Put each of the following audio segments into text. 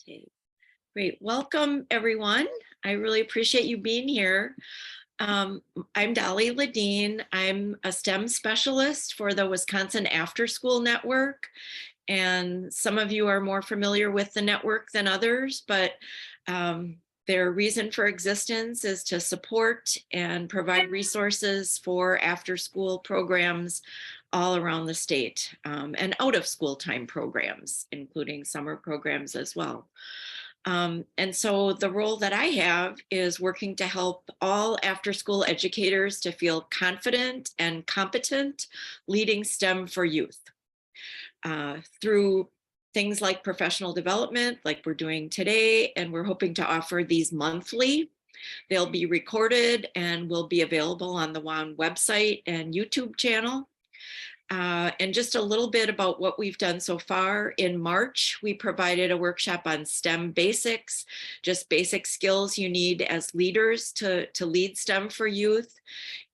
Okay, great. Welcome, everyone. I really appreciate you being here. I'm Dolly Ledeen. I'm a STEM specialist for the Wisconsin After School Network. And some of you are more familiar with the network than others, but their reason for existence is to support and provide resources for after-school programs all around the state, and out-of-school time programs, including summer programs as well. And so the role that I have is working to help all after-school educators to feel confident and competent leading STEM for youth through things like professional development, like we're doing today, and we're hoping to offer these monthly. They'll be recorded and will be available on the WAN website and YouTube channel. And just a little bit about what we've done so far. In March, we provided a workshop on STEM basics, just basic skills you need as leaders to lead STEM for youth.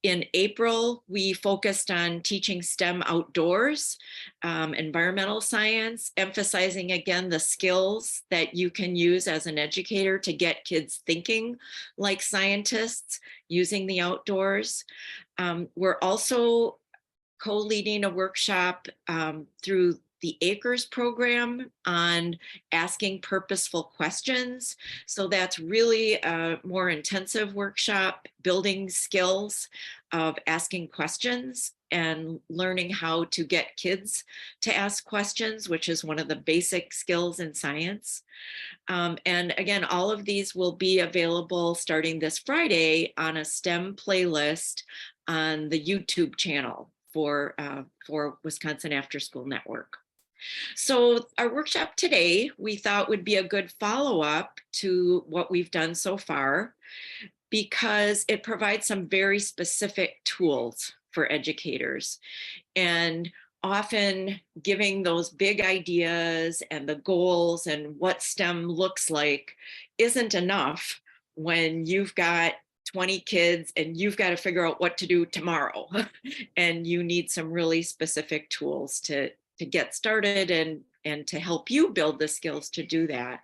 In April, we focused on teaching STEM outdoors, environmental science, emphasizing again the skills that you can use as an educator to get kids thinking like scientists using the outdoors. We're also co-leading a workshop through the ACRES program on asking purposeful questions. So that's really a more intensive workshop, building skills of asking questions and learning how to get kids to ask questions, which is one of the basic skills in science. And again, all of these will be available starting this Friday on a STEM playlist on the YouTube channel for Wisconsin After School Network. So our workshop today, we thought would be a good follow-up to what we've done so far, because it provides some very specific tools for educators. And often giving those big ideas and the goals and what STEM looks like isn't enough when you've got 20 kids and you've got to figure out what to do tomorrow. And you need some really specific tools to get started and to help you build the skills to do that.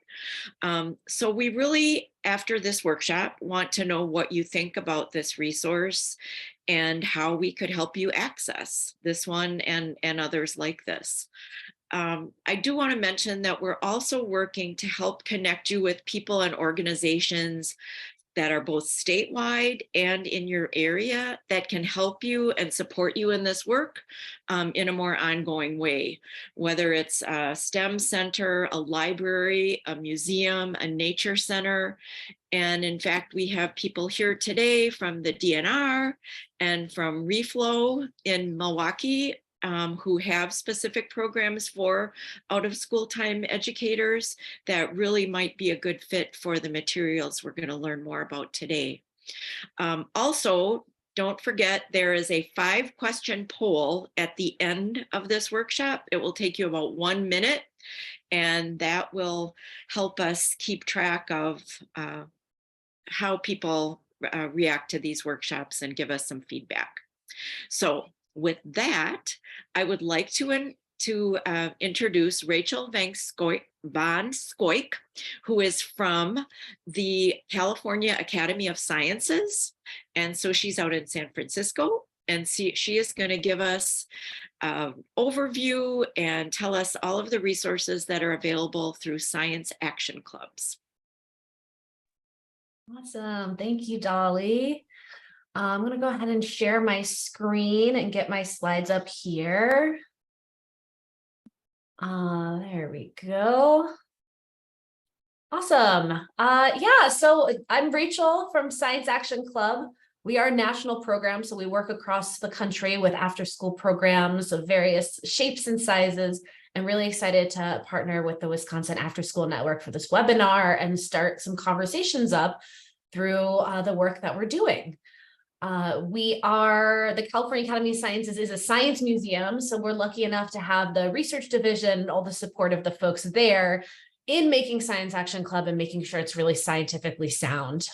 So we really, after this workshop, want to know what you think about this resource and how we could help you access this one and others like this. I do want to mention that we're also working to help connect you with people and organizations that are both statewide and in your area that can help you and support you in this work in a more ongoing way, whether it's a STEM center, a library, a museum, a nature center. And in fact, we have people here today from the DNR and from Reflow in Milwaukee who have specific programs for out-of-school time educators that really might be a good fit for the materials we're going to learn more about today. Also, don't forget, there is a 5-question poll at the end of this workshop. It will take you about 1 minute, and that will help us keep track of how people react to these workshops and give us some feedback. So with that, I would like to introduce Rachel van Scoik, who is from the California Academy of Sciences. And so she's out in San Francisco, and she is going to give us an overview and tell us all of the resources that are available through Science Action Clubs. Awesome. Thank you, Dolly. I'm going to go ahead and share my screen and get my slides up here. There we go. Awesome. Yeah, so I'm Rachel from Science Action Club. We are a national program, so we work across the country with after-school programs of various shapes and sizes, and really excited to partner with the Wisconsin After School Network for this webinar and start some conversations up through the work that we're doing. The California Academy of Sciences is a science museum, so we're lucky enough to have the research division, all the support of the folks there in making Science Action Club and making sure it's really scientifically sound.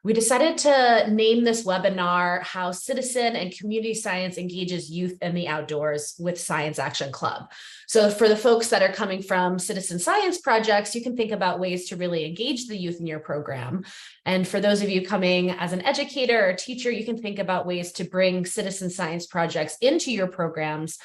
We decided to name this webinar How Citizen and Community Science Engages Youth in the Outdoors with Science Action Club. So for the folks that are coming from citizen science projects, you can think about ways to really engage the youth in your program. And for those of you coming as an educator or teacher, you can think about ways to bring citizen science projects into your programs.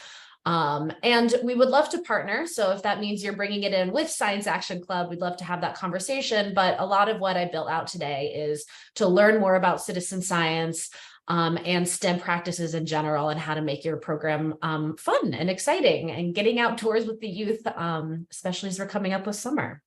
And we would love to partner. So if that means you're bringing it in with Science Action Club, we'd love to have that conversation. But a lot of what I built out today is to learn more about citizen science and STEM practices in general, and how to make your program fun and exciting and getting outdoors with the youth, especially as we're coming up with summer.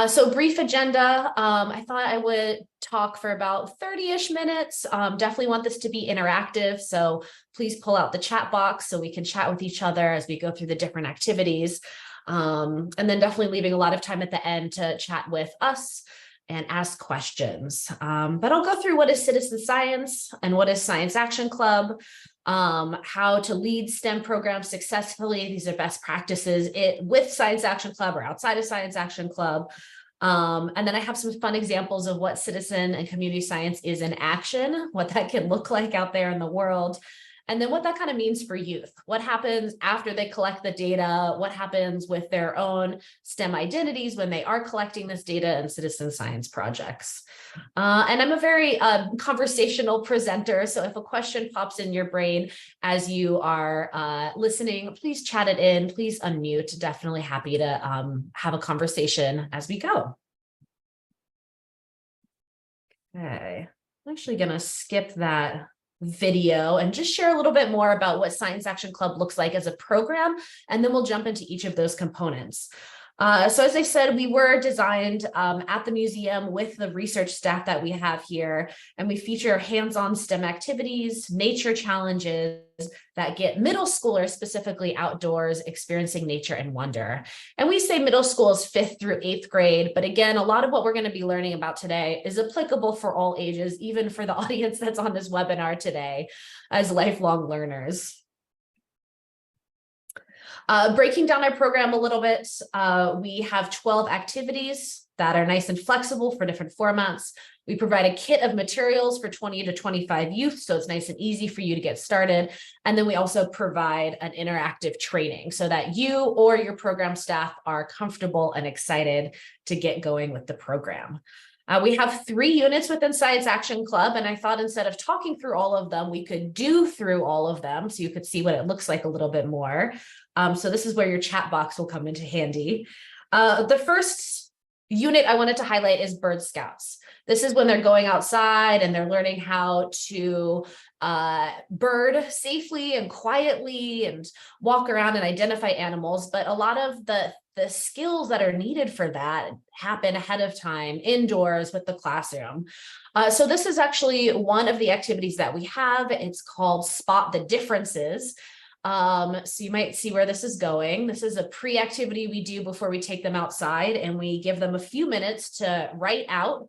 So brief agenda. I thought I would talk for about 30-ish minutes. Definitely want this to be interactive. So please pull out the chat box so we can chat with each other as we go through the different activities. And then definitely leaving a lot of time at the end to chat with us and ask questions. But I'll go through what is citizen science and what is Science Action Club, how to lead STEM programs successfully. These are best practices with Science Action Club or outside of Science Action Club. And then I have some fun examples of what citizen and community science is in action, what that can look like out there in the world. And then what that kind of means for youth. What happens after they collect the data? What happens with their own STEM identities when they are collecting this data in citizen science projects? And I'm a very conversational presenter. So if a question pops in your brain as you are listening, please chat it in, please unmute. Definitely happy to have a conversation as we go. Okay, I'm actually going to skip that video and just share a little bit more about what Science Action Club looks like as a program, and then we'll jump into each of those components. So as I said, we were designed at the museum with the research staff that we have here, and we feature hands-on STEM activities, nature challenges that get middle schoolers specifically outdoors experiencing nature and wonder. And we say middle school is 5th through 8th grade, but again, a lot of what we're going to be learning about today is applicable for all ages, even for the audience that's on this webinar today as lifelong learners. Breaking down our program a little bit, we have 12 activities that are nice and flexible for different formats. We provide a kit of materials for 20 to 25 youth, so it's nice and easy for you to get started. And then we also provide an interactive training so that you or your program staff are comfortable and excited to get going with the program. We have 3 units within Science Action Club, and I thought instead of talking through all of them, we could do through all of them so you could see what it looks like a little bit more. So this is where your chat box will come into handy. The first unit I wanted to highlight is Bird Scouts. This is when they're going outside and they're learning how to bird safely and quietly and walk around and identify animals. But a lot of the skills that are needed for that happen ahead of time indoors with the classroom. So this is actually one of the activities that we have. It's called Spot the Differences. So you might see where this is going. This is a pre-activity we do before we take them outside, and we give them a few minutes to write out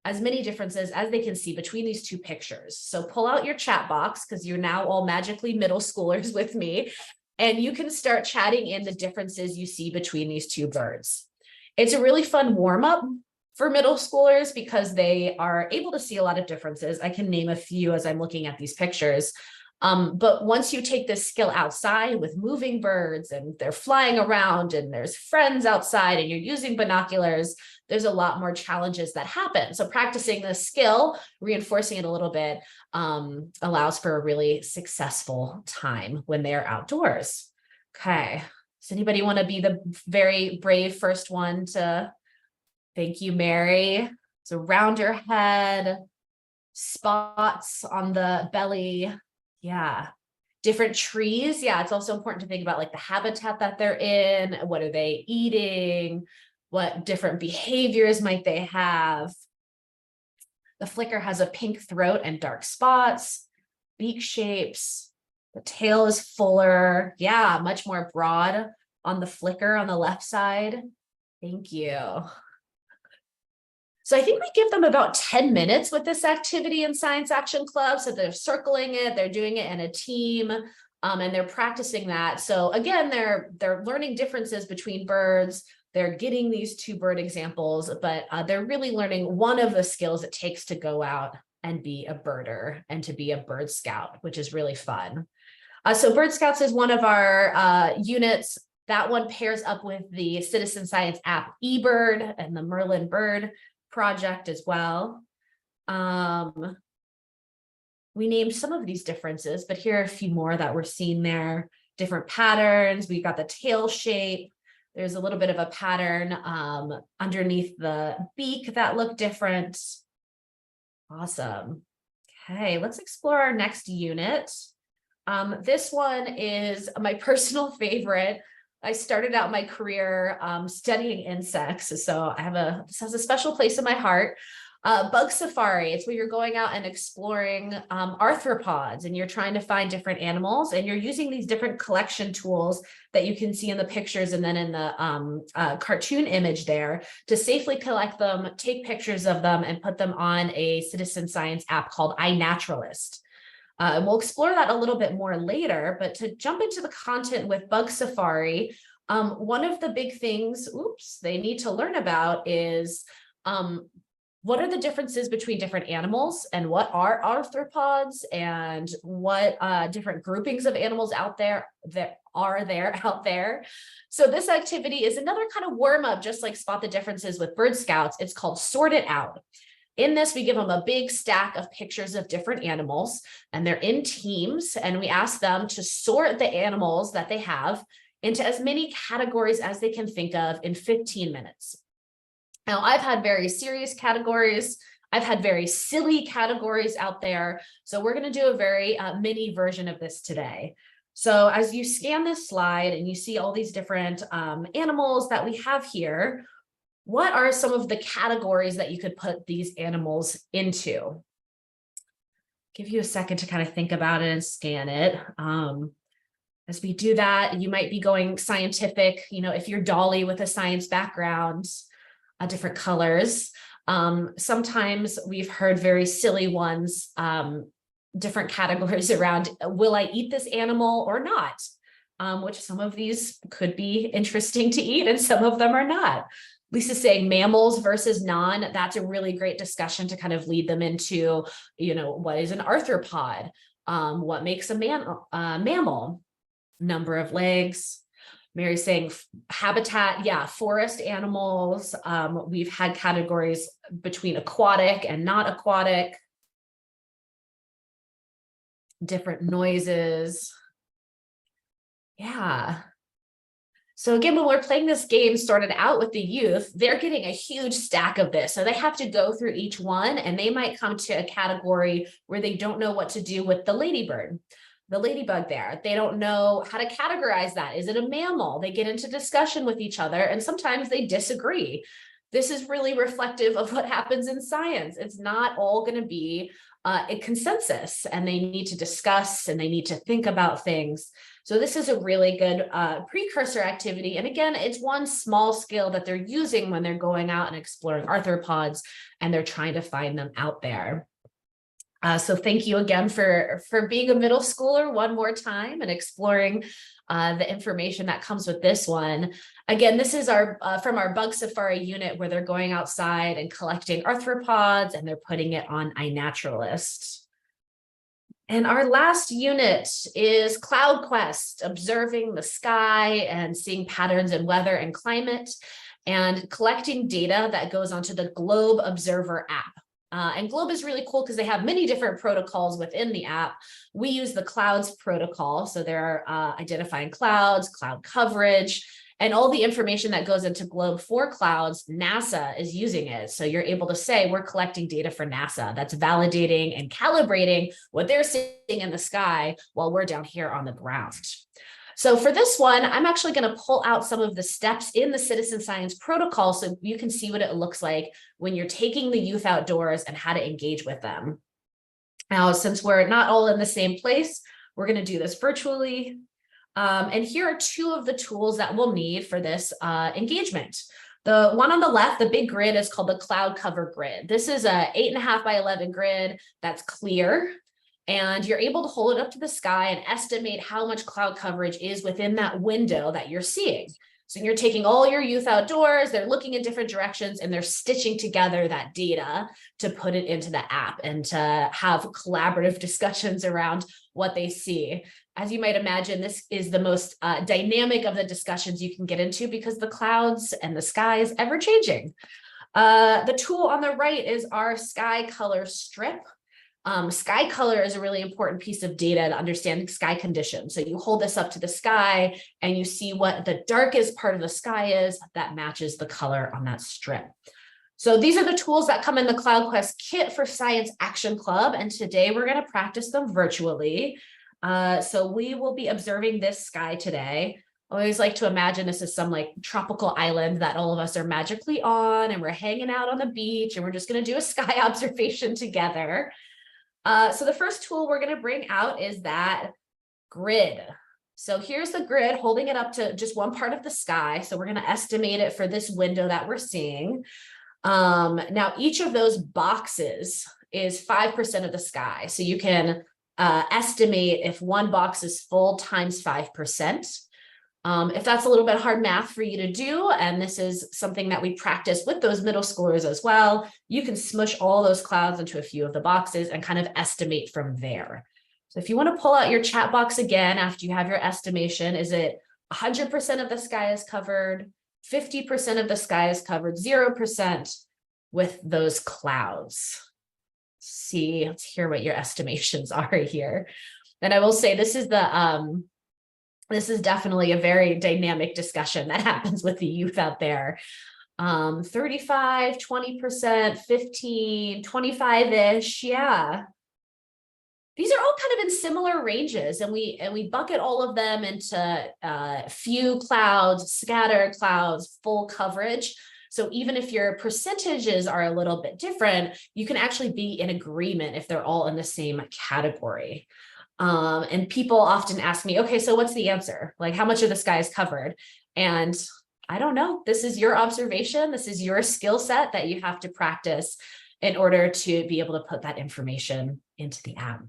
as many differences as they can see between these 2 pictures. So pull out your chat box, because you're now all magically middle schoolers with me, and you can start chatting in the differences you see between these 2 birds. It's a really fun warm-up for middle schoolers because they are able to see a lot of differences. I can name a few as I'm looking at these pictures. But once you take this skill outside with moving birds and they're flying around and there's friends outside and you're using binoculars, there's a lot more challenges that happen. So practicing this skill, reinforcing it a little bit, allows for a really successful time when they're outdoors. Okay. Does anybody want to be the very brave first one to? Thank you, Mary. So round your head, spots on the belly. Yeah. Different trees. Yeah. It's also important to think about like the habitat that they're in. What are they eating? What different behaviors might they have? The flicker has a pink throat and dark spots, beak shapes. The tail is fuller. Yeah. Much more broad on the flicker on the left side. Thank you. So I think we give them about 10 minutes with this activity in Science Action Club. So they're circling it, they're doing it in a team, and they're practicing that. So again, they're learning differences between birds. They're getting these 2 bird examples, but they're really learning one of the skills it takes to go out and be a birder and to be a bird scout, which is really fun. So Bird Scouts is one of our units. That one pairs up with the citizen science app eBird and the Merlin Bird project as well. We named some of these differences, but here are a few more that we're seeing there. Different patterns. We've got the tail shape. There's a little bit of a pattern underneath the beak that look different. Awesome. Okay, let's explore our next unit. This one is my personal favorite. I started out my career studying insects, so this has a special place in my heart. Bug safari, it's where you're going out and exploring arthropods, and you're trying to find different animals, and you're using these different collection tools that you can see in the pictures and then in the cartoon image there to safely collect them, take pictures of them, and put them on a citizen science app called iNaturalist. And we'll explore that a little bit more later, but to jump into the content with Bug Safari, one of the big things, they need to learn about is what are the differences between different animals and what are arthropods and what different groupings of animals out there out there. So this activity is another kind of warm up, just like Spot the Differences with Bird Scouts. It's called Sort It Out. In this, we give them a big stack of pictures of different animals, and they're in teams, and we ask them to sort the animals that they have into as many categories as they can think of in 15 minutes. Now, I've had very serious categories. I've had very silly categories out there. So we're going to do a very mini version of this today. So as you scan this slide and you see all these different animals that we have here, what are some of the categories that you could put these animals into? Give you a second to kind of think about it and scan it. As we do that, you might be going scientific, if you're Dolly with a science background, different colors. Sometimes we've heard very silly ones, different categories around, will I eat this animal or not? Which some of these could be interesting to eat and some of them are not. Lisa's saying mammals versus non. That's a really great discussion to kind of lead them into, what is an arthropod? What makes a mammal? Number of legs. Mary's saying habitat, forest animals. We've had categories between aquatic and not aquatic. Different noises. Yeah. So again, when we're playing this game started out with the youth, they're getting a huge stack of this. So they have to go through each one, and they might come to a category where they don't know what to do with the ladybird, the ladybug there. They don't know how to categorize that. Is it a mammal? They get into discussion with each other, and sometimes they disagree. This is really reflective of what happens in science. It's not all going to be a consensus, and they need to discuss and they need to think about things. So this is a really good precursor activity. And again, it's one small skill that they're using when they're going out and exploring arthropods and they're trying to find them out there. So thank you again for being a middle schooler one more time and exploring the information that comes with this one. Again, this is our from our Bug Safari unit where they're going outside and collecting arthropods and they're putting it on iNaturalist. And our last unit is Cloud Quest, observing the sky and seeing patterns in weather and climate and collecting data that goes onto the Globe Observer app. And Globe is really cool because they have many different protocols within the app. We use the clouds protocol. So they're identifying clouds, cloud coverage, and all the information that goes into Globe for clouds. NASA is using it. So you're able to say, we're collecting data for NASA. That's validating and calibrating what they're seeing in the sky while we're down here on the ground. So for this one, I'm actually going to pull out some of the steps in the citizen science protocol so you can see what it looks like when you're taking the youth outdoors and how to engage with them. Now, since we're not all in the same place, we're going to do this virtually. And here are two of the tools that we'll need for this engagement. The one on the left, the big grid, is called the cloud cover grid. This is a 8.5 by 11 grid that's clear. And you're able to hold it up to the sky and estimate how much cloud coverage is within that window that you're seeing. So you're taking all your youth outdoors, they're looking in different directions and they're stitching together that data to put it into the app and to have collaborative discussions around what they see. As you might imagine, this is the most dynamic of the discussions you can get into because the clouds and the sky is ever changing. The tool on the right is our sky color strip. Sky color is a really important piece of data to understanding sky conditions. So you hold this up to the sky and you see what the darkest part of the sky is that matches the color on that strip. So these are the tools that come in the CloudQuest kit for Science Action Club. And today we're going to practice them virtually. So we will be observing this sky today. I always like to imagine this is some like tropical island that all of us are magically on and we're hanging out on the beach and we're just going to do a sky observation together. So the first tool we're going to bring out is that grid. So here's the grid holding it up to just one part of the sky. So we're going to estimate it for this window that we're seeing. Now each of those boxes is 5% of the sky. So you can estimate if one box is full times 5%. If that's a little bit hard math for you to do, and this is something that we practice with those middle schoolers as well, you can smush all those clouds into a few of the boxes and kind of estimate from there. So if you want to pull out your chat box again, after you have your estimation, is it 100% of the sky is covered, 50% of the sky is covered, 0% with those clouds? Let's hear what your estimations are here. And I will say this is definitely a very dynamic discussion that happens with the youth out there. 35, 20%, 15, 25-ish. Yeah. These are all kind of in similar ranges, and we bucket all of them into few clouds, scattered clouds, full coverage. So even if your percentages are a little bit different, you can actually be in agreement if they're all in the same category. And people often ask me, okay, so what's the answer? Like, how much of the sky is covered? And I don't know. This is your observation. This is your skill set that you have to practice in order to be able to put that information into the app.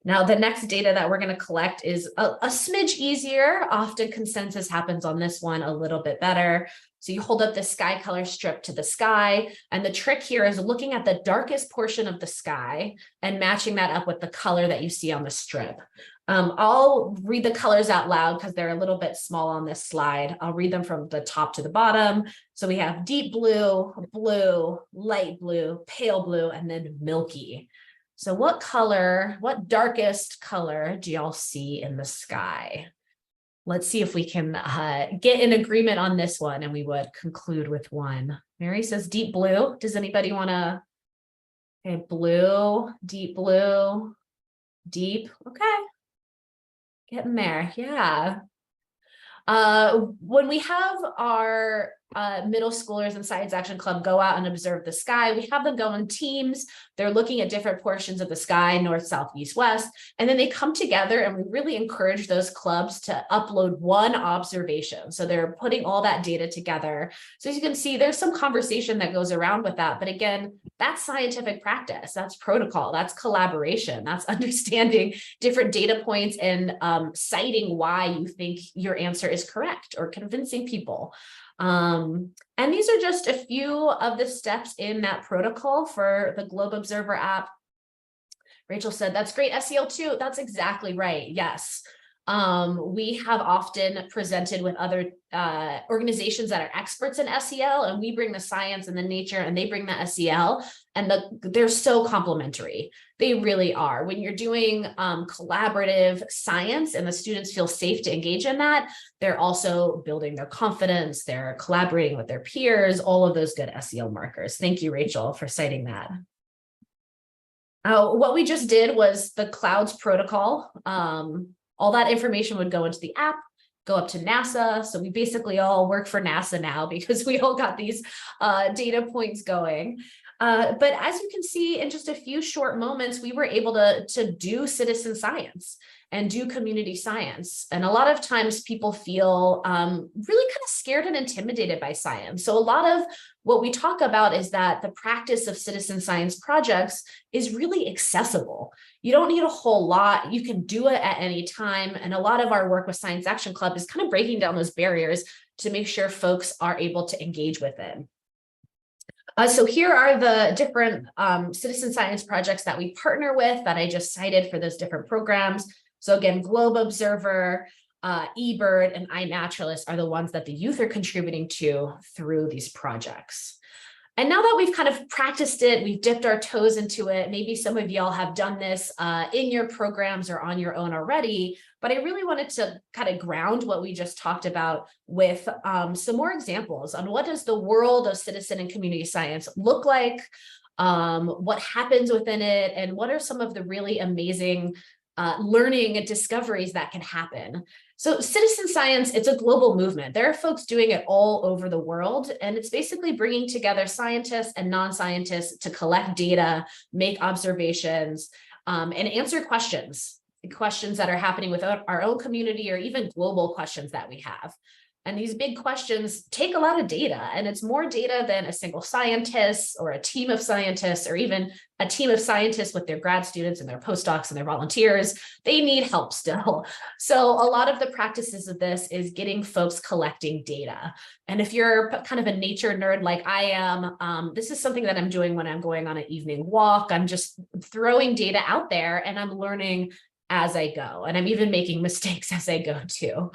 Now, the next data that we're going to collect is a smidge easier. Often consensus happens on this one a little bit better. So you hold up the sky color strip to the sky, and the trick here is looking at the darkest portion of the sky and matching that up with the color that you see on the strip. I'll read the colors out loud because they're a little bit small on this slide. I'll read them from the top to the bottom. So we have deep blue, blue, light blue, pale blue, and then milky. So what darkest color do y'all see in the sky? Let's see if we can get in agreement on this one, and we would conclude with one. Mary says deep blue. Does anybody want to? Okay, blue, deep, okay. Getting there, yeah. When we have our middle schoolers in Science Action Club go out and observe the sky, we have them go in teams. They're looking at different portions of the sky, north, south, east, west, and then they come together, and we really encourage those clubs to upload one observation. So they're putting all that data together. So as you can see, there's some conversation that goes around with that. But again, that's scientific practice, that's protocol, that's collaboration, that's understanding different data points and citing why you think your answer is correct or convincing people. And these are just a few of the steps in that protocol for the Globe Observer app. Rachel said, that's great SEL too. That's exactly right. Yes. We have often presented with other organizations that are experts in SEL, and we bring the science and the nature, and they bring the SEL, and they're so complementary. They really are. When you're doing collaborative science and the students feel safe to engage in that, they're also building their confidence, they're collaborating with their peers, all of those good SEL markers. Thank you, Rachel, for citing that. What we just did was the clouds protocol. All that information would go into the app, go up to NASA. So we basically all work for NASA now because we all got these data points going. But as you can see, in just a few short moments, we were able to do citizen science. and do community science. And a lot of times people feel really kind of scared and intimidated by science. So a lot of what we talk about is that the practice of citizen science projects is really accessible. You don't need a whole lot. You can do it at any time. And a lot of our work with Science Action Club is kind of breaking down those barriers to make sure folks are able to engage with it. So here are the different citizen science projects that we partner with that I just cited for those different programs. So again, Globe Observer, eBird, and iNaturalist are the ones that the youth are contributing to through these projects. And now that we've kind of practiced it, we've dipped our toes into it, maybe some of y'all have done this in your programs or on your own already, but I really wanted to kind of ground what we just talked about with some more examples on what does the world of citizen and community science look like, what happens within it, and what are some of the really amazing learning and discoveries that can happen. So citizen science, it's a global movement. There are folks doing it all over the world, and it's basically bringing together scientists and non-scientists to collect data, make observations, and answer questions that are happening with our own community or even global questions that we have. And these big questions take a lot of data, and it's more data than a single scientist or a team of scientists or even a team of scientists with their grad students and their postdocs and their volunteers. They need help still. So a lot of the practices of this is getting folks collecting data. And if you're kind of a nature nerd like I am, this is something that I'm doing when I'm going on an evening walk. I'm just throwing data out there and I'm learning as I go. And I'm even making mistakes as I go too.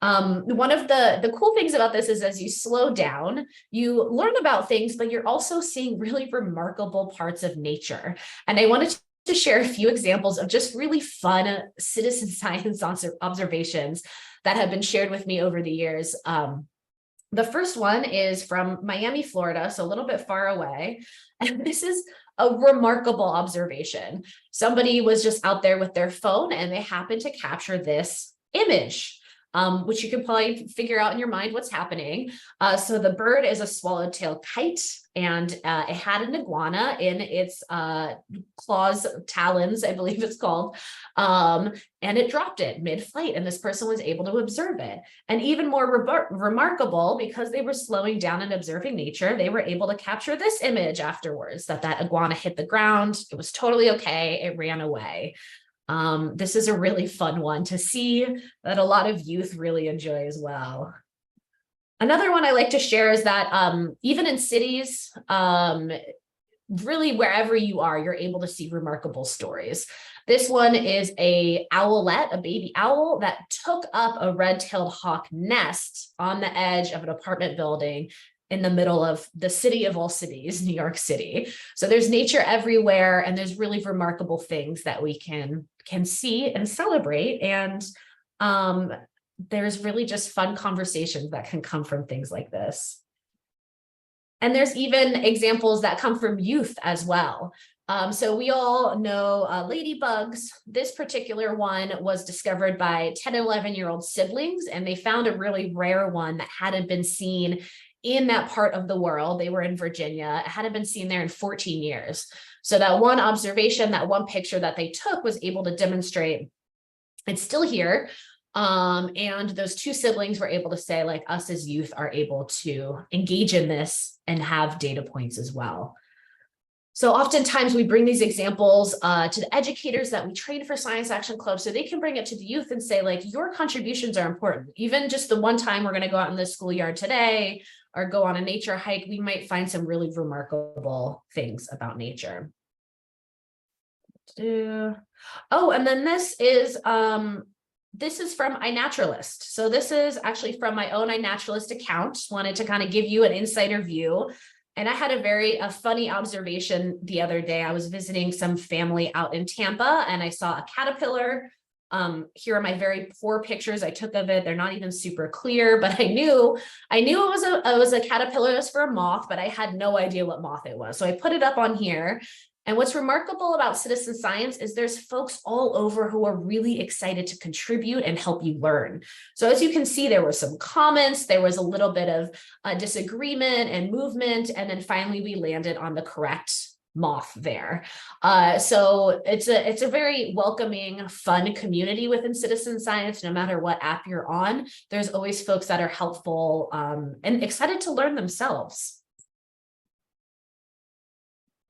One of the cool things about this is as you slow down, you learn about things, but you're also seeing really remarkable parts of nature. And I wanted to share a few examples of just really fun citizen science observations that have been shared with me over the years. The first one is from Miami, Florida, so a little bit far away. And this is a remarkable observation. Somebody was just out there with their phone and they happened to capture this image. Which you can probably figure out in your mind what's happening. So the bird is a swallowtail kite, and it had an iguana in its claws, talons, I believe it's called, and it dropped it mid-flight, and this person was able to observe it. And even more remarkable, because they were slowing down and observing nature, they were able to capture this image afterwards, that iguana hit the ground, it was totally okay, it ran away. This is a really fun one to see that a lot of youth really enjoy as well. Another one I like to share is that even in cities, really wherever you are, you're able to see remarkable stories. This one is a owlet, a baby owl that took up a red-tailed hawk nest on the edge of an apartment building in the middle of the city of all cities, New York City. So there's nature everywhere, and there's really remarkable things that we can see and celebrate. And there's really just fun conversations that can come from things like this. And there's even examples that come from youth as well. So we all know ladybugs. This particular one was discovered by 10 and 11-year-old siblings, and they found a really rare one that hadn't been seen in that part of the world. They were in Virginia. It hadn't been seen there in 14 years. So that one observation, that one picture that they took was able to demonstrate it's still here. And those two siblings were able to say, like, us as youth are able to engage in this and have data points as well. So oftentimes we bring these examples to the educators that we train for Science Action Club so they can bring it to the youth and say, like, your contributions are important. Even just the one time we're going to go out in the schoolyard today or go on a nature hike, we might find some really remarkable things about nature. Oh, and then this is from iNaturalist. So this is actually from my own iNaturalist account. Wanted to kind of give you an insider view. And I had a very funny observation the other day. I was visiting some family out in Tampa and I saw a caterpillar. Here are my very poor pictures I took of it. They're not even super clear, but I knew it was a caterpillar. It was for a moth, but I had no idea what moth it was. So I put it up on here. And what's remarkable about citizen science is there's folks all over who are really excited to contribute and help you learn. So as you can see, there were some comments, there was a little bit of disagreement and movement, and then finally we landed on the correct moth there. So it's a very welcoming, fun community within citizen science. No matter what app you're on, there's always folks that are helpful and excited to learn themselves.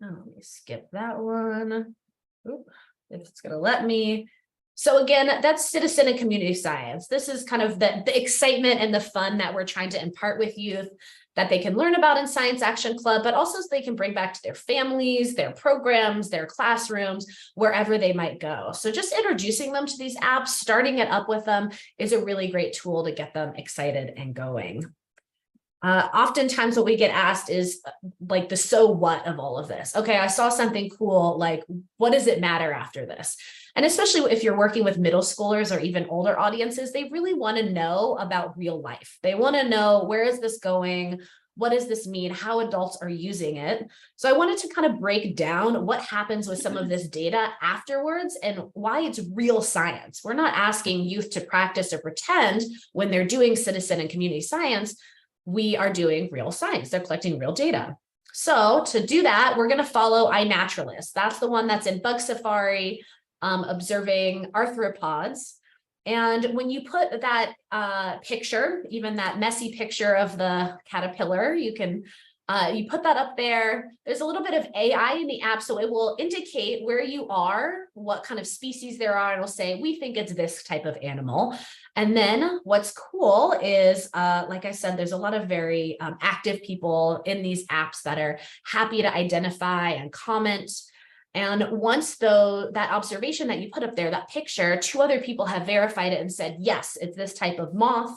Oh, let me skip that one. Oop, if it's going to let me. So again, that's citizen and community science. This is kind of the excitement and the fun that we're trying to impart with youth that they can learn about in Science Action Club, but also so they can bring back to their families, their programs, their classrooms, wherever they might go. So just introducing them to these apps, starting it up with them is a really great tool to get them excited and going. Oftentimes what we get asked is like the so what of all of this. Okay, I saw something cool, like what does it matter after this? And especially if you're working with middle schoolers or even older audiences, they really want to know about real life. They want to know, where is this going? What does this mean? How adults are using it? So I wanted to kind of break down what happens with some of this data afterwards and why it's real science. We're not asking youth to practice or pretend when they're doing citizen and community science. We are doing real science. They're collecting real data. So to do that, we're going to follow iNaturalist. That's the one that's in Bug Safari, observing arthropods. And when you put that picture, even that messy picture of the caterpillar, you can you put that up there. There's a little bit of AI in the app, so it will indicate where you are, what kind of species there are. It'll say, we think it's this type of animal. And then what's cool is, like I said, there's a lot of very active people in these apps that are happy to identify and comment. And once though that observation that you put up there, that picture, 2 other people have verified it and said, yes, it's this type of moth,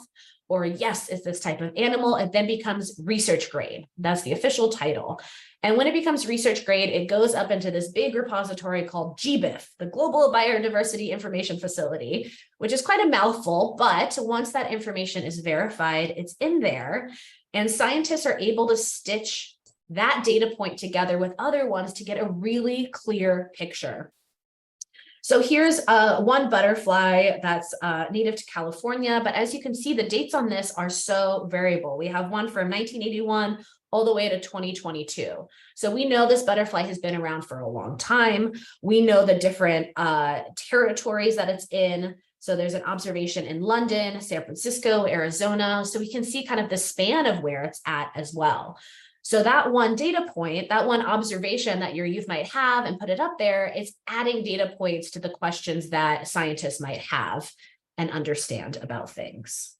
or yes, it's this type of animal, it then becomes research grade. That's the official title. And when it becomes research grade, it goes up into this big repository called GBIF, the Global Biodiversity Information Facility, which is quite a mouthful, but once that information is verified, it's in there, and scientists are able to stitch that data point together with other ones to get a really clear picture. So here's one butterfly that's native to California, but as you can see, the dates on this are so variable. We have one from 1981 all the way to 2022. So we know this butterfly has been around for a long time. We know the different territories that it's in. So there's an observation in London, San Francisco, Arizona. So we can see kind of the span of where it's at as well. So that one data point, that one observation that your youth might have and put it up there, it's adding data points to the questions that scientists might have and understand about things.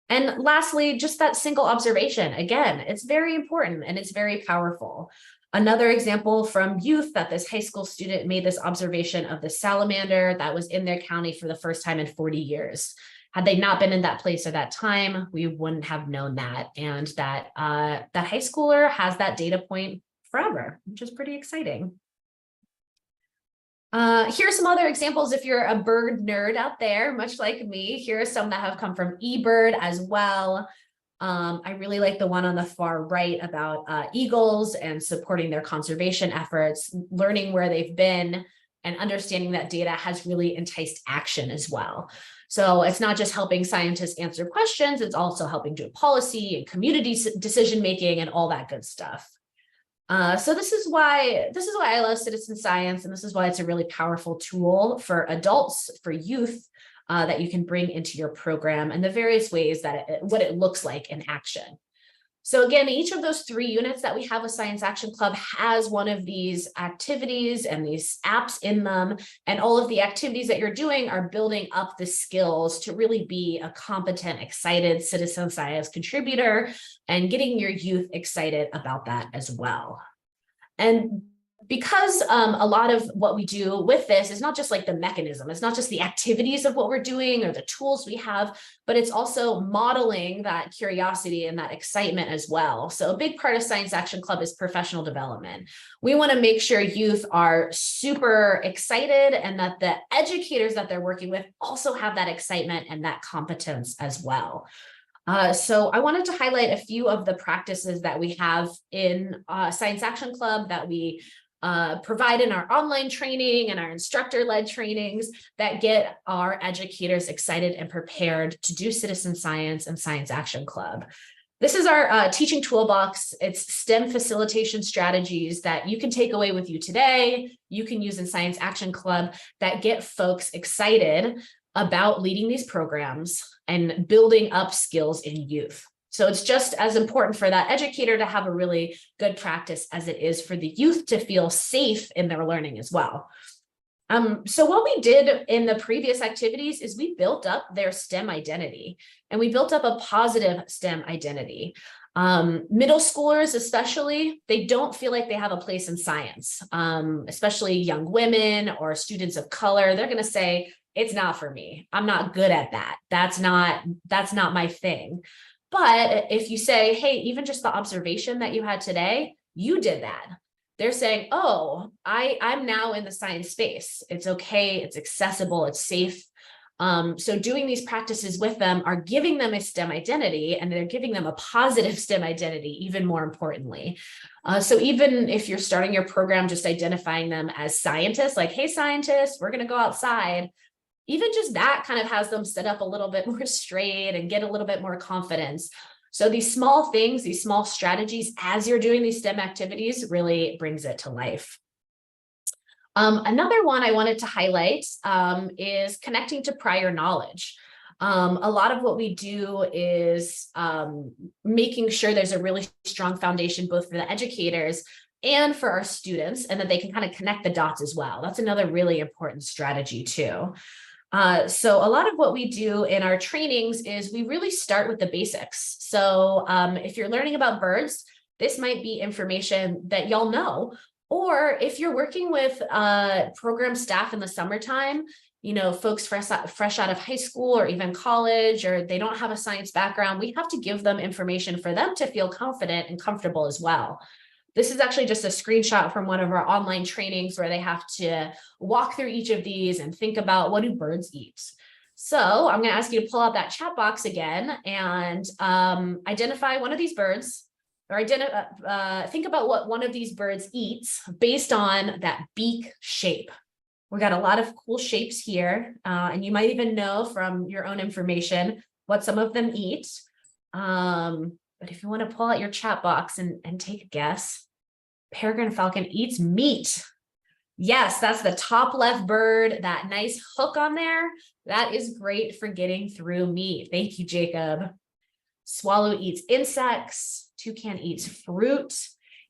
And lastly, just that single observation. Again, it's very important and it's very powerful. Another example from youth that this high school student made this observation of the salamander that was in their county for the first time in 40 years. Had they not been in that place at that time, we wouldn't have known that. And that that high schooler has that data point forever, which is pretty exciting. Here's some other examples if you're a bird nerd out there, much like me. Here are some that have come from eBird as well. I really like the one on the far right about eagles and supporting their conservation efforts, learning where they've been and understanding that data has really enticed action as well. So it's not just helping scientists answer questions, it's also helping do policy and community decision-making and all that good stuff. So this is why I love citizen science, and this is why it's a really powerful tool for adults, for youth, that you can bring into your program and the various ways that what it looks like in action. So again, each of those 3 units that we have with Science Action Club has one of these activities and these apps in them. And all of the activities that you're doing are building up the skills to really be a competent, excited citizen science contributor and getting your youth excited about that as well. And because a lot of what we do with this is not just like the mechanism, it's not just the activities of what we're doing or the tools we have, but it's also modeling that curiosity and that excitement as well. So a big part of Science Action Club is professional development. We want to make sure youth are super excited and that the educators that they're working with also have that excitement and that competence as well. So I wanted to highlight a few of the practices that we have in Science Action Club that we provide in our online training and our instructor-led trainings that get our educators excited and prepared to do citizen science and Science Action Club. This is our teaching toolbox. It's STEM facilitation strategies that you can take away with you today. You can use in Science Action Club that get folks excited about leading these programs and building up skills in youth. So it's just as important for that educator to have a really good practice as it is for the youth to feel safe in their learning as well. So what we did in the previous activities is we built up their STEM identity, and we built up a positive STEM identity. Middle schoolers, especially, they don't feel like they have a place in science, especially young women or students of color. They're going to say, it's not for me. I'm not good at that. That's not my thing. But if you say, hey, even just the observation that you had today, you did that. They're saying, oh, I'm now in the science space. It's okay, it's accessible, it's safe. So doing these practices with them are giving them a STEM identity, and they're giving them a positive STEM identity, even more importantly. So even if you're starting your program, just identifying them as scientists, like, hey, scientists, we're gonna go outside. Even just that kind of has them set up a little bit more straight and get a little bit more confidence. So these small things, these small strategies, as you're doing these STEM activities, really brings it to life. Another one I wanted to highlight is connecting to prior knowledge. A lot of what we do is making sure there's a really strong foundation, both for the educators and for our students, and that they can kind of connect the dots as well. That's another really important strategy too. So a lot of what we do in our trainings is we really start with the basics. So if you're learning about birds, this might be information that y'all know. Or if you're working with program staff in the summertime, you know, folks fresh out of high school or even college, or they don't have a science background, we have to give them information for them to feel confident and comfortable as well. This is actually just a screenshot from one of our online trainings where they have to walk through each of these and think about, what do birds eat? So I'm going to ask you to pull out that chat box again and identify one of these birds, or think about what one of these birds eats based on that beak shape. We got a lot of cool shapes here, and you might even know from your own information what some of them eat. But if you want to pull out your chat box and take a guess, peregrine falcon eats meat. Yes, that's the top left bird, that nice hook on there. That is great for getting through meat. Thank you, Jacob. Swallow eats insects. Toucan eats fruit.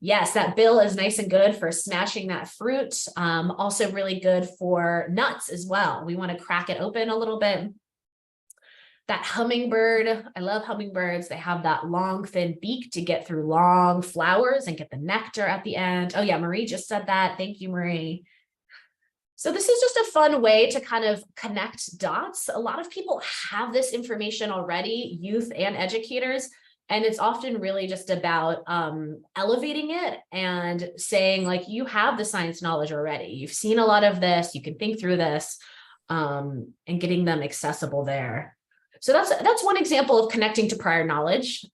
Yes, that bill is nice and good for smashing that fruit. Also really good for nuts as well. We want to crack it open a little bit. That hummingbird, I love hummingbirds. They have that long, thin beak to get through long flowers and get the nectar at the end. Oh yeah, Marie just said that. Thank you, Marie. So this is just a fun way to kind of connect dots. A lot of people have this information already, youth and educators, and it's often really just about elevating it and saying, like, you have the science knowledge already. You've seen a lot of this, you can think through this, and getting them accessible there. So that's one example of connecting to prior knowledge.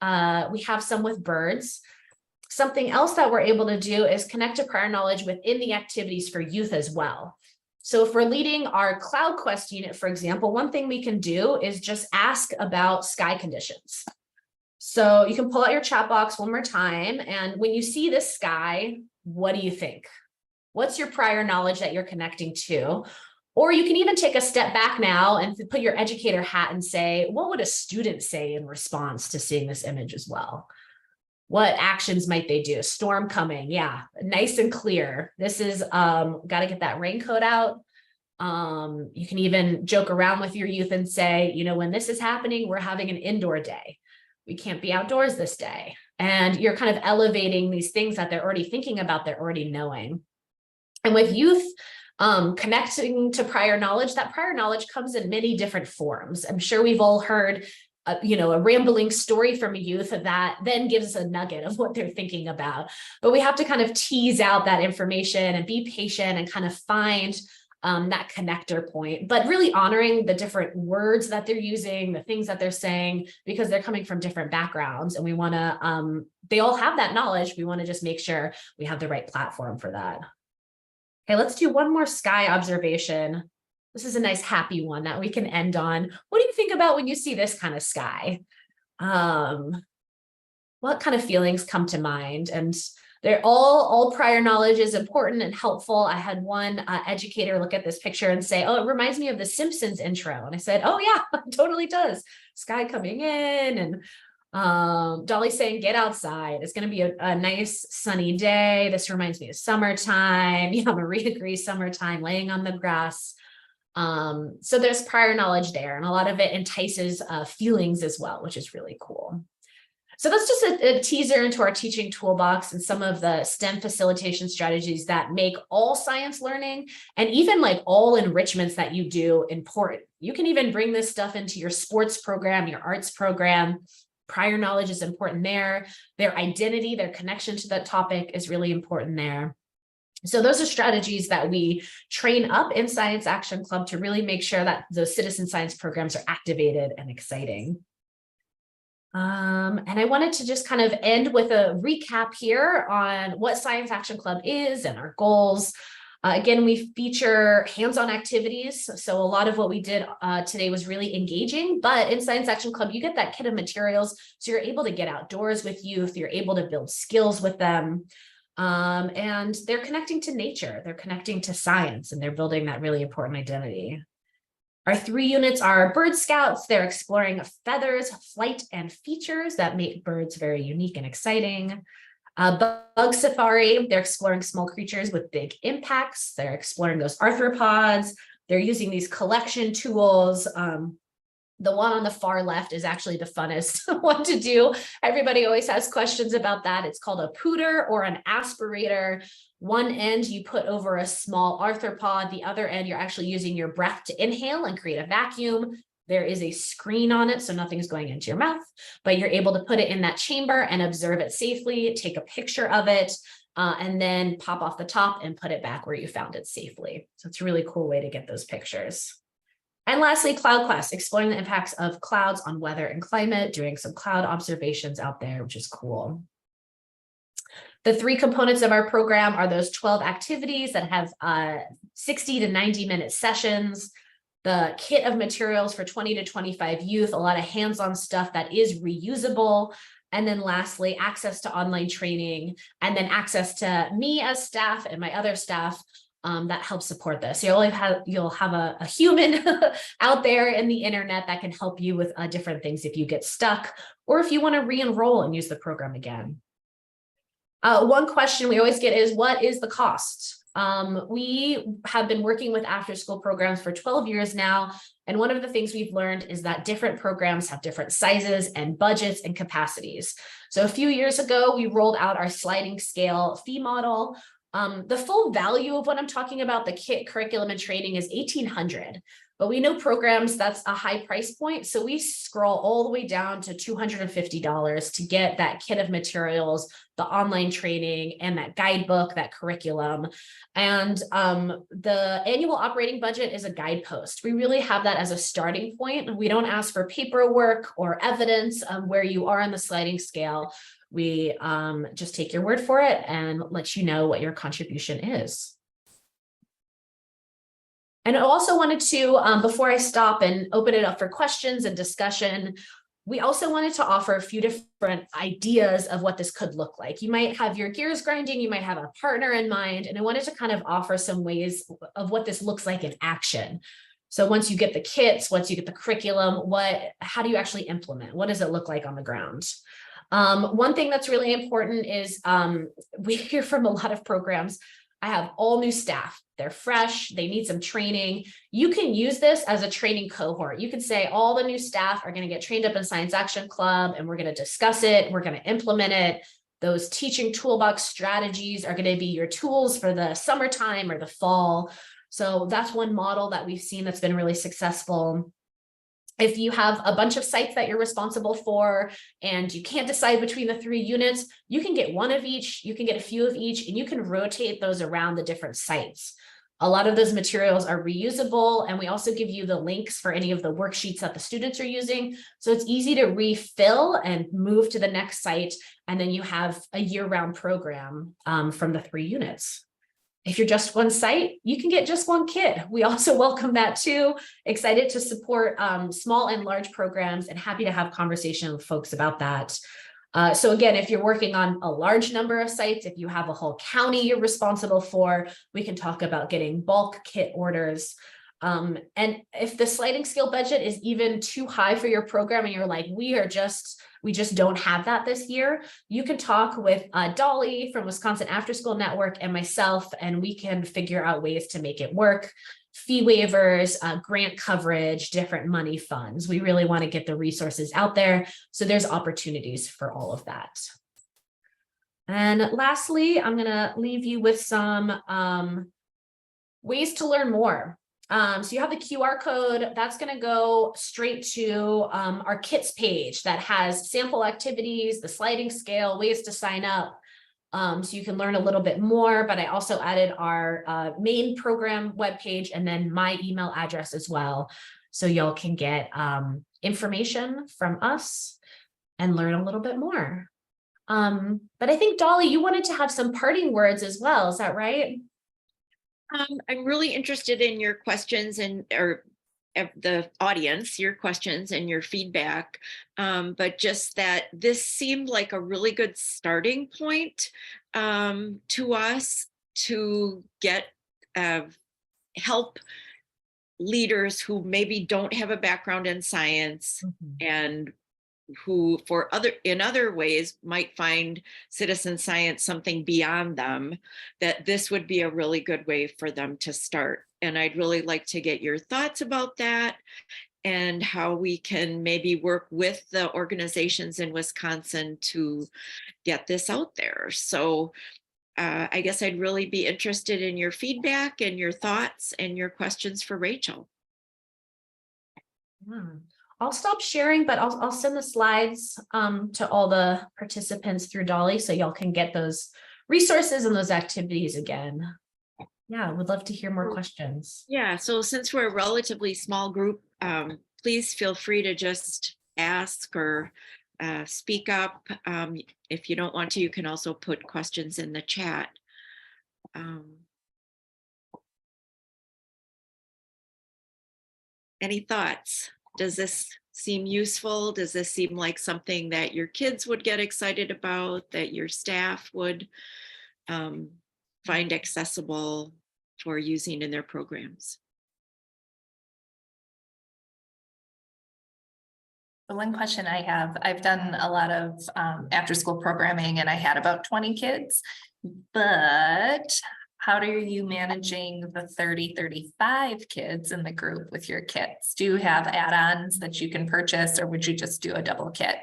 We have some with birds. Something else that we're able to do is connect to prior knowledge within the activities for youth as well. So if we're leading our Cloud Quest unit, for example, one thing we can do is just ask about sky conditions. So you can pull out your chat box one more time. And when you see this sky, what do you think? What's your prior knowledge that you're connecting to? Or you can even take a step back now and put your educator hat and say, what would a student say in response to seeing this image as well? What actions might they do? Storm coming. Yeah, nice and clear. This is got to get that raincoat out. You can even joke around with your youth and say, you know, when this is happening, we're having an indoor day. We can't be outdoors this day. And you're kind of elevating these things that they're already thinking about, they're already knowing. And with youth, connecting to prior knowledge, that prior knowledge comes in many different forms. I'm sure we've all heard, you know, a rambling story from a youth that then gives us a nugget of what they're thinking about. But we have to kind of tease out that information and be patient and kind of find that connector point, but really honoring the different words that they're using, the things that they're saying, because they're coming from different backgrounds. And we want to, they all have that knowledge. We want to just make sure we have the right platform for that. Okay, let's do one more sky observation. This is a nice happy one that we can end on. What do you think about when you see this kind of sky? what kind of feelings come to mind? And they're all prior knowledge is important and helpful. I had one educator look at this picture and say, oh, it reminds me of the Simpsons intro. And I said, oh yeah, it totally does. Sky coming in and Dolly saying, get outside. It's going to be a nice sunny day. This reminds me of summertime. Yeah, Marie agrees, summertime, laying on the grass. So there's prior knowledge there, and a lot of it entices feelings as well, which is really cool. So that's just a teaser into our teaching toolbox and some of the STEM facilitation strategies that make all science learning and even like all enrichments that you do important. You can even bring this stuff into your sports program, your arts program. Prior knowledge is important there. Their identity, their connection to that topic is really important there. So those are strategies that we train up in Science Action Club to really make sure that the citizen science programs are activated and exciting. And I wanted to just kind of end with a recap here on what Science Action Club is and our goals. Again, we feature hands-on activities. So a lot of what we did today was really engaging, but in Science Action Club, you get that kit of materials. So you're able to get outdoors with youth, you're able to build skills with them. And they're connecting to nature, they're connecting to science, and they're building that really important identity. Our 3 units are Bird Scouts. They're exploring feathers, flight, and features that make birds very unique and exciting. Bug Safari, they're exploring small creatures with big impacts. They're exploring those arthropods. They're using these collection tools. The one on the far left is actually the funnest one to do. Everybody always has questions about that. It's called a pooter or an aspirator. One end you put over a small arthropod. The other end, you're actually using your breath to inhale and create a vacuum. There is a screen on it, so nothing's going into your mouth, but you're able to put it in that chamber and observe it safely, take a picture of it, and then pop off the top and put it back where you found it safely. So it's a really cool way to get those pictures. And lastly, Cloud Class, exploring the impacts of clouds on weather and climate, doing some cloud observations out there, which is cool. The 3 components of our program are those 12 activities that have 60 to 90-minute sessions, the kit of materials for 20 to 25 youth, a lot of hands-on stuff that is reusable, and then lastly, access to online training, and then access to me as staff and my other staff that helps support this. You'll have a human out there in the internet that can help you with different things if you get stuck, or if you want to re-enroll and use the program again. One question we always get is, what is the cost? We have been working with after-school programs for 12 years now, and one of the things we've learned is that different programs have different sizes and budgets and capacities. So a few years ago, we rolled out our sliding scale fee model. The full value of what I'm talking about, the kit, curriculum, and training, is $1,800. But we know programs, that's a high price point. So we scroll all the way down to $250 to get that kit of materials, the online training, and that guidebook, that curriculum. And the annual operating budget is a guidepost. We really have that as a starting point. We don't ask for paperwork or evidence of where you are on the sliding scale. We just take your word for it and let you know what your contribution is. And I also wanted to, before I stop and open it up for questions and discussion, we also wanted to offer a few different ideas of what this could look like. You might have your gears grinding, you might have a partner in mind, and I wanted to kind of offer some ways of what this looks like in action. So once you get the kits, once you get the curriculum, how do you actually implement? What does it look like on the ground? One thing that's really important is we hear from a lot of programs, I have all new staff. They're fresh. They need some training. You can use this as a training cohort. You can say all the new staff are going to get trained up in Science Action Club, and we're going to discuss it. We're going to implement it. Those teaching toolbox strategies are going to be your tools for the summertime or the fall. So that's one model that we've seen that's been really successful. If you have a bunch of sites that you're responsible for and you can't decide between the 3 units, you can get one of each, you can get a few of each, and you can rotate those around the different sites. A lot of those materials are reusable, and we also give you the links for any of the worksheets that the students are using. So it's easy to refill and move to the next site, and then you have a year-round program from the 3 units. If you're just one site, you can get just one kit. We also welcome that too. Excited to support small and large programs, and happy to have conversation with folks about that. So again, if you're working on a large number of sites, if you have a whole county you're responsible for, we can talk about getting bulk kit orders. And if the sliding scale budget is even too high for your program and you're like, we just don't have that this year, you can talk with Dolly from Wisconsin After School Network and myself, and we can figure out ways to make it work. Fee waivers, grant coverage, different money funds. We really want to get the resources out there. So there's opportunities for all of that. And lastly, I'm going to leave you with some ways to learn more. So you have the QR code that's going to go straight to our kits page that has sample activities, the sliding scale, ways to sign up. So you can learn a little bit more, but I also added our main program webpage and then my email address as well. So y'all can get information from us and learn a little bit more. But I think, Dolly, you wanted to have some parting words as well. Is that right? I'm really interested in your questions or the audience, your questions and your feedback, but just that this seemed like a really good starting point to us to get help leaders who maybe don't have a background in science and who in other ways might find citizen science something beyond them, that this would be a really good way for them to start. And I'd really like to get your thoughts about that and how we can maybe work with the organizations in Wisconsin to get this out there. So I guess I'd really be interested in your feedback and your thoughts and your questions for Rachel. I'll stop sharing, but I'll send the slides to all the participants through Dolly so y'all can get those resources and those activities again. Yeah, would love to hear more questions. Yeah, so since we're a relatively small group, please feel free to just ask or speak up. If you don't want to, you can also put questions in the chat. Any thoughts? Does this seem useful? Does this seem like something that your kids would get excited about, that your staff would find accessible for using in their programs? The one question I have, I've done a lot of after school programming and I had about 20 kids, but how are you managing the 30, 35 kids in the group with your kits? Do you have add-ons that you can purchase or would you just do a double kit?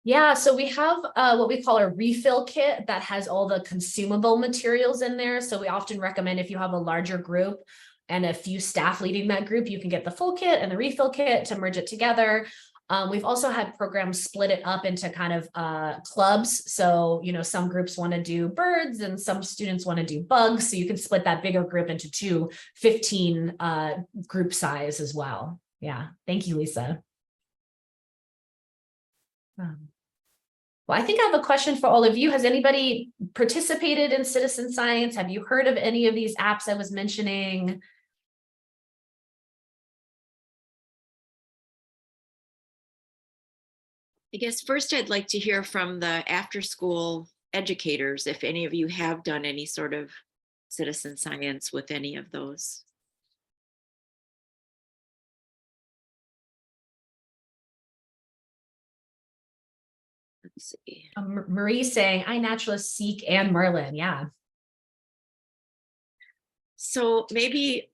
Yeah, so we have what we call a refill kit that has all the consumable materials in there. So we often recommend if you have a larger group and a few staff leading that group, you can get the full kit and the refill kit to merge it together. We've also had programs split it up into kind of clubs. So, you know, some groups want to do birds and some students want to do bugs. So you can split that bigger group into 15 group size as well. Yeah. Thank you, Lisa. Well, I think I have a question for all of you. Has anybody participated in citizen science? Have you heard of any of these apps I was mentioning? I guess first I'd like to hear from the after-school educators, if any of you have done any sort of citizen science with any of those. Let's see. Marie saying iNaturalist, Seek, and Merlin. Yeah. So maybe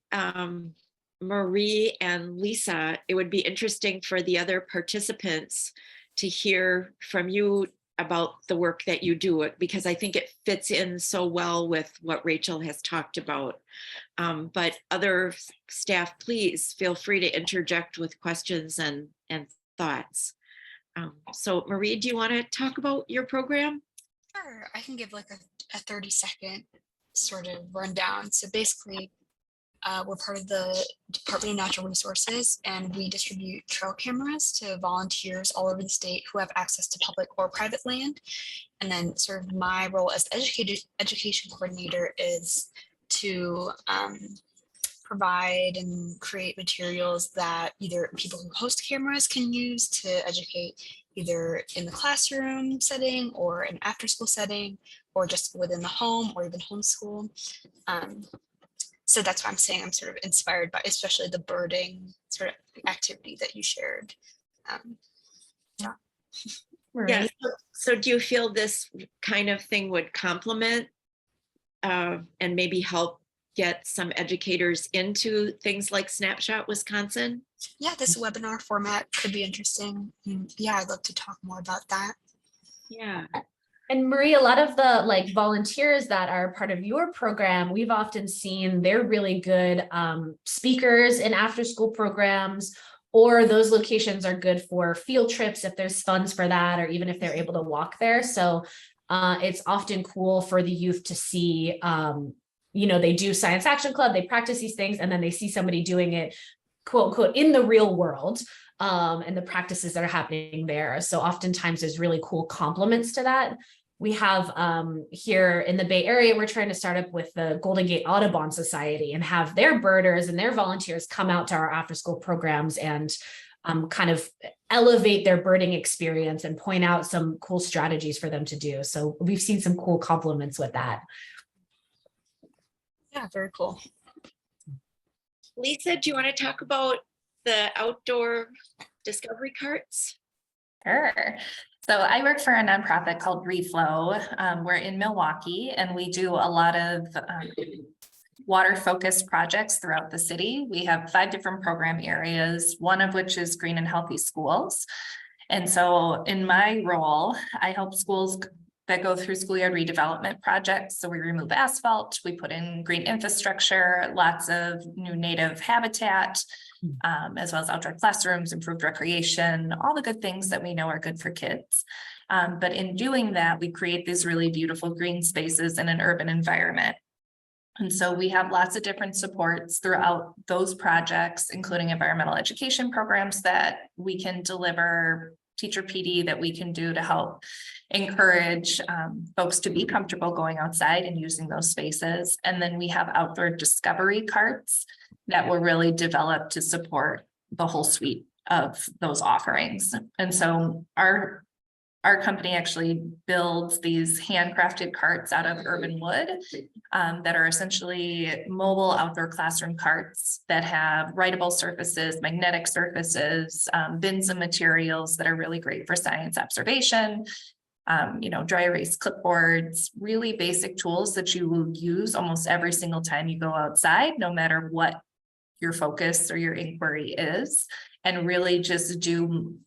Marie and Lisa, it would be interesting for the other participants to hear from you about the work that you do, because I think it fits in so well with what Rachel has talked about. But other staff, please feel free to interject with questions and thoughts. So Marie, do you want to talk about your program? Sure, I can give like a 30-second sort of rundown. So basically, we're part of the Department of Natural Resources, and we distribute trail cameras to volunteers all over the state who have access to public or private land. And then sort of my role as education coordinator is to provide and create materials that either people who host cameras can use to educate either in the classroom setting or an after school setting, or just within the home or even homeschool. So that's why I'm saying I'm sort of inspired by especially the birding sort of activity that you shared. Yeah. Yeah. Marie? So do you feel this kind of thing would complement and maybe help get some educators into things like Snapshot Wisconsin? Yeah, this webinar format could be interesting. Yeah, I'd love to talk more about that. Yeah. And Marie, a lot of the like volunteers that are part of your program, we've often seen they're really good speakers in after school programs, or those locations are good for field trips if there's funds for that, or even if they're able to walk there. So it's often cool for the youth to see, they do Science Action Club, they practice these things, and then they see somebody doing it, quote unquote, in the real world. And the practices that are happening there. So oftentimes there's really cool complements to that. We have here in the Bay Area, we're trying to start up with the Golden Gate Audubon Society and have their birders and their volunteers come out to our after school programs and kind of elevate their birding experience and point out some cool strategies for them to do. So we've seen some cool complements with that. Yeah, very cool. Lisa, do you want to talk about the outdoor discovery carts? Sure. So I work for a nonprofit called Reflow. We're in Milwaukee, and we do a lot of water-focused projects throughout the city. We have 5 different program areas, one of which is green and healthy schools. And so in my role, I help schools that go through schoolyard redevelopment projects. So we remove asphalt, we put in green infrastructure, lots of new native habitat, as well as outdoor classrooms, improved recreation, all the good things that we know are good for kids. But in doing that, we create these really beautiful green spaces in an urban environment. And so we have lots of different supports throughout those projects, including environmental education programs that we can deliver, teacher PD that we can do to help encourage folks to be comfortable going outside and using those spaces. And then we have outdoor discovery carts that were really developed to support the whole suite of those offerings. And so our company actually builds these handcrafted carts out of urban wood that are essentially mobile outdoor classroom carts that have writable surfaces, magnetic surfaces, bins of materials that are really great for science observation, dry erase clipboards, really basic tools that you will use almost every single time you go outside, no matter what your focus or your inquiry is, and really just do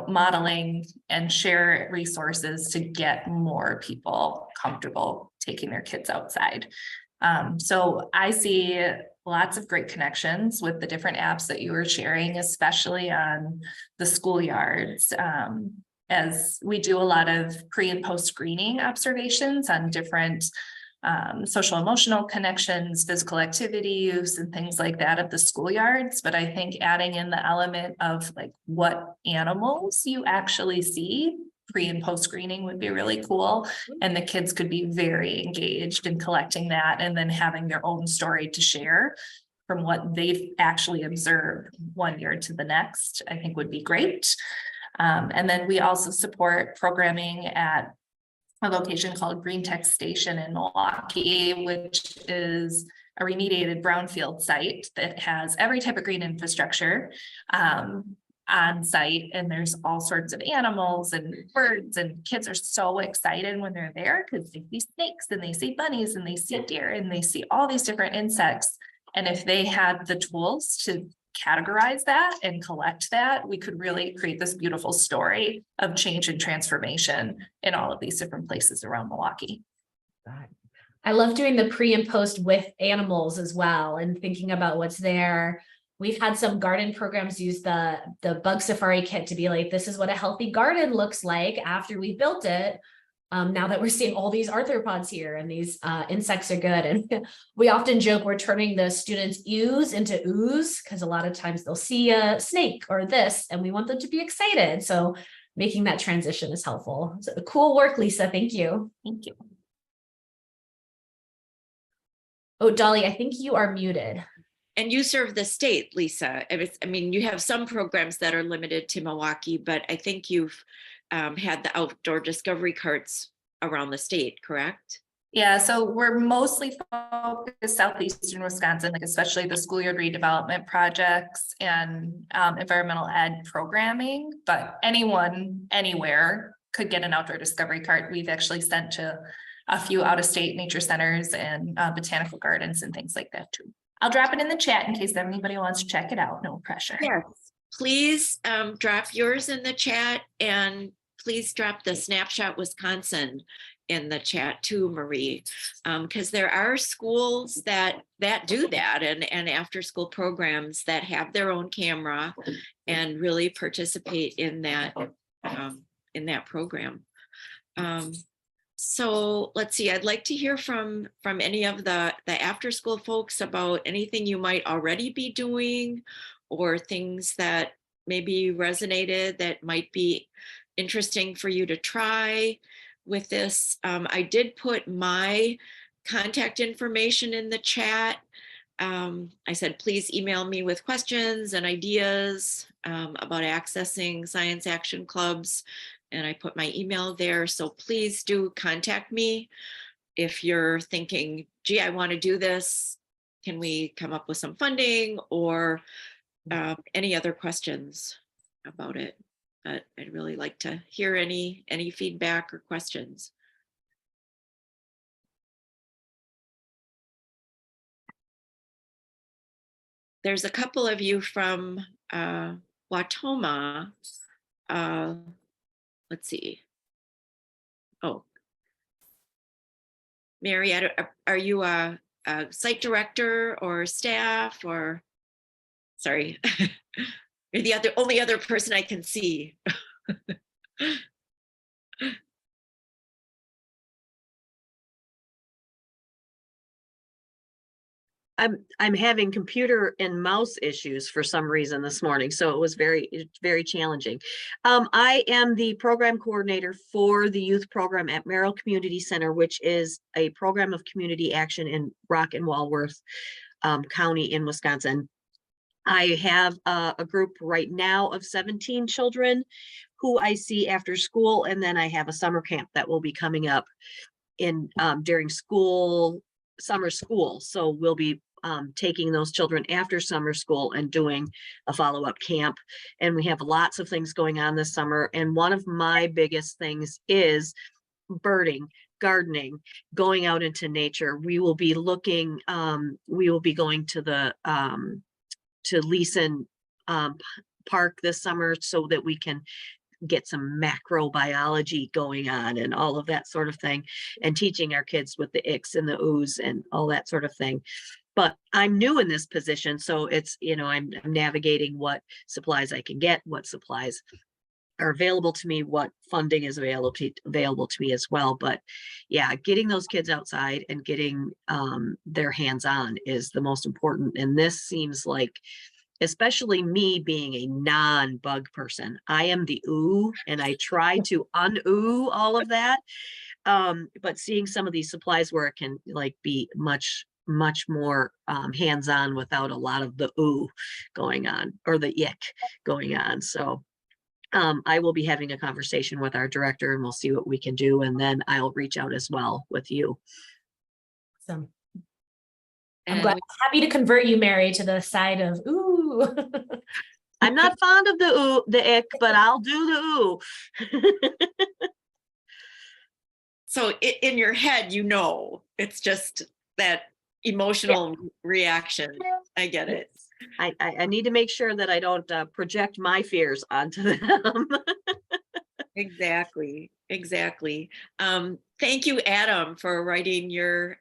modeling and share resources to get more people comfortable taking their kids outside. So I see lots of great connections with the different apps that you were sharing, especially on the schoolyards, as we do a lot of pre and post screening observations on different social emotional connections, physical activity use, and things like that at the schoolyards. But I think adding in the element of like what animals you actually see pre and post screening would be really cool. And the kids could be very engaged in collecting that and then having their own story to share from what they've actually observed one year to the next, I think would be great. And then we also support programming at a location called Green Tech Station in Milwaukee, which is a remediated brownfield site that has every type of green infrastructure on site. And there's all sorts of animals and birds, and kids are so excited when they're there because they see snakes and they see bunnies and they see deer and they see all these different insects. And if they had the tools to categorize that and collect that, we could really create this beautiful story of change and transformation in all of these different places around Milwaukee. I love doing the pre and post with animals as well and thinking about what's there. We've had some garden programs use the bug safari kit to be like, this is what a healthy garden looks like after we built it. Now that we're seeing all these arthropods here and these insects are good. And we often joke we're turning the students' ews into ooze because a lot of times they'll see a snake or this and we want them to be excited. So making that transition is helpful. So cool work, Lisa. Thank you. Thank you. Oh, Dolly, I think you are muted. And you serve the state, Lisa. You have some programs that are limited to Milwaukee, but I think you've had the outdoor discovery carts around the state, correct? Yeah, so we're mostly focused southeastern Wisconsin, like especially the schoolyard redevelopment projects and environmental ed programming, but anyone, anywhere could get an outdoor discovery cart. We've actually sent to a few out-of-state nature centers and botanical gardens and things like that too. I'll drop it in the chat in case anybody wants to check it out, no pressure. Yes. Please drop yours in the chat, and please drop the Snapshot Wisconsin in the chat too, Marie, because there are schools that do that, and after school programs that have their own camera and really participate in that program. So let's see, I'd like to hear from any of the after school folks about anything you might already be doing, or things that maybe resonated that might be interesting for you to try with this. I did put my contact information in the chat. I said, please email me with questions and ideas about accessing Science Action Clubs. And I put my email there. So please do contact me if you're thinking, gee, I want to do this. Can we come up with some funding, or any other questions about it? But I'd really like to hear any feedback or questions. There's a couple of you from Watoma. Let's see. Oh, Mary, are you a site director or staff, or sorry? You're the only other person I can see. I'm having computer and mouse issues for some reason this morning, so it was very challenging. I am the program coordinator for the youth program at Merrill Community Center, which is a program of community action in Rock and Walworth County in Wisconsin. I have a group right now of 17 children who I see after school, and then I have a summer camp that will be coming up in during summer school. So we'll be taking those children after summer school and doing a follow-up camp. And we have lots of things going on this summer. And one of my biggest things is birding, gardening, going out into nature. We will be looking, we will be going to the to Leeson Park this summer so that we can get some macrobiology going on and all of that sort of thing, and teaching our kids with the icks and the oohs and all that sort of thing. But I'm new in this position, so it's, I'm navigating what supplies I can get, what supplies are available to me, what funding is available to me as well. But yeah, getting those kids outside and getting their hands on is the most important. And this seems like, especially me being a non-bug person, I am the ooh, and I try to un-ooh all of that. But seeing some of these supplies where it can be much more hands-on without a lot of the ooh going on, or the ick going on. So I will be having a conversation with our director, and we'll see what we can do. And then I'll reach out as well with you. Awesome. I'm happy to convert you, Mary, to the side of ooh. I'm not fond of the ick, but I'll do the ooh. So in your head, it's just that emotional reaction. I get it. I need to make sure that I don't project my fears onto them. Exactly. Thank you, Adam, for writing your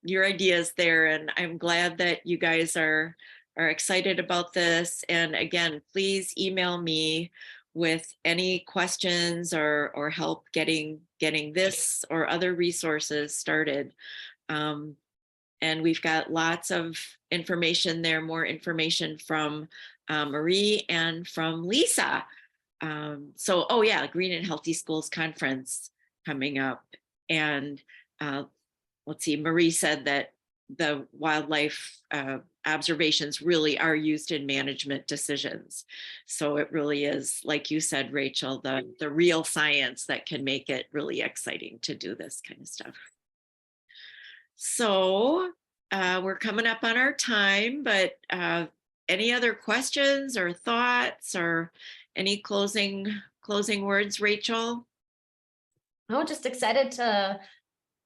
ideas there. And I'm glad that you guys are excited about this. And again, please email me with any questions or help getting this or other resources started. And we've got lots of information there, more information from Marie and from Lisa. So, oh yeah, Green and Healthy Schools Conference coming up. And let's see, Marie said that the wildlife observations really are used in management decisions. So it really is, like you said, Rachel, the real science that can make it really exciting to do this kind of stuff. So we're coming up on our time, but any other questions or thoughts or any closing words, Rachel? Oh, just excited to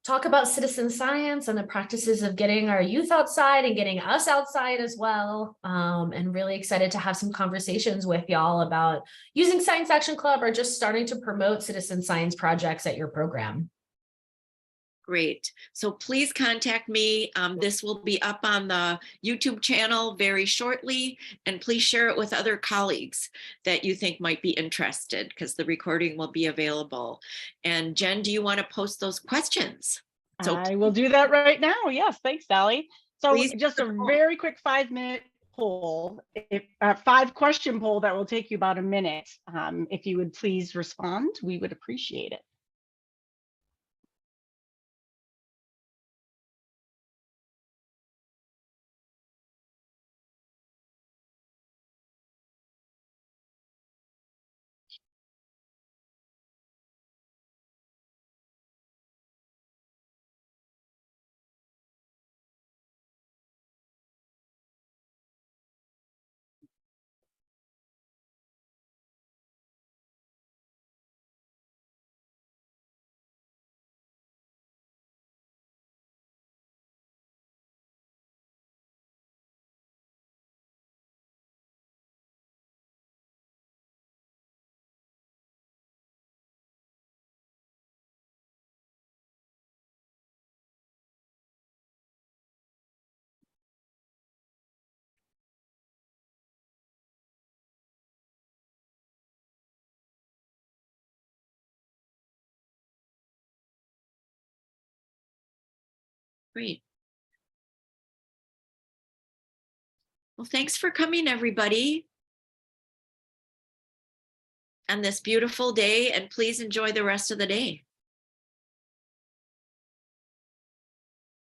talk about citizen science and the practices of getting our youth outside and getting us outside as well. And really excited to have some conversations with y'all about using Science Action Club or just starting to promote citizen science projects at your program. Great. So please contact me. This will be up on the YouTube channel very shortly, and please share it with other colleagues that you think might be interested, because the recording will be available. And Jen, do you want to post those questions? So I will do that right now. Yes, thanks, Sally. So please just a very quick 5-minute poll, 5-question poll that will take you about a minute. If you would please respond, we would appreciate it. great. Well, thanks for coming, everybody, on this beautiful day, and please enjoy the rest of the day.